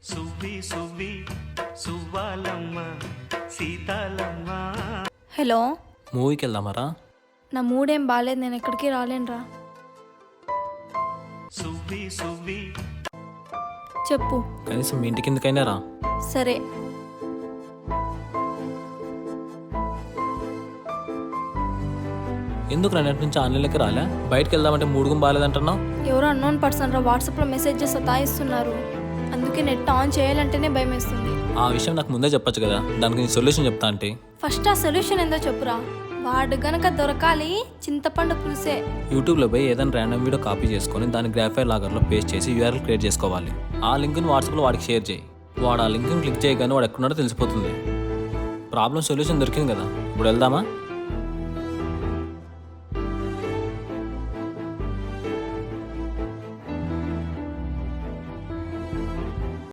Suvvi Suvvi సువ్వాలమ్మ Seethalamma. Hello, మూవీకి వెళ్దామరా? నా మూడేం బాగాలేదు, నేను ఎక్కడికి రాలేనురా. సువ్వి సువ్వి చెప్పు. కనీసం మీ ఇంటి కిందకైనా రా. సరే. ఎందుకు రెండింటి నుంచి ఆన్లైన్లోకి రాలే? బయటకు వెళ్దామంటే మూడుగుం బాగాలేదంటున్నావు. ఎవరో అన్నోన్ పర్సన్ రా వాట్సాప్లో మెసేజెస్ సతాయిస్తున్నారు. అందుకే నెట్ ఆన్ చేయాలంటేనే భయం వేస్తుంది. ఆ విషయం నాకు ముందే చెప్పొచ్చు కదా, దానికి నేను సొల్యూషన్ చెప్తా అంటే. ఫస్ట్ ఆ సొల్యూషన్ ఏందో చెప్పురా. వాడు గనక దొరకాలి చింతపండు పులుసే. యూట్యూబ్లో పోయి ఏదైనా ర్యాండమ్ వీడియో కాపీ చేసుకొని దాన్ని గ్రాఫైర్ లాగర్లో పేస్ట్ చేసి యూఆర్ఎల్ క్రియేట్ చేసుకోవాలి. ఆ లింక్ని వాట్సాప్లో వాడికి షేర్ చేయి. వాడు ఆ లింక్ని క్లిక్ చేయగానే వాడు ఎక్కడున్నాడో తెలిసిపోతుంది. ప్రాబ్లం సొల్యూషన్ దొరికింది కదా, ఇప్పుడు వెళ్దామా?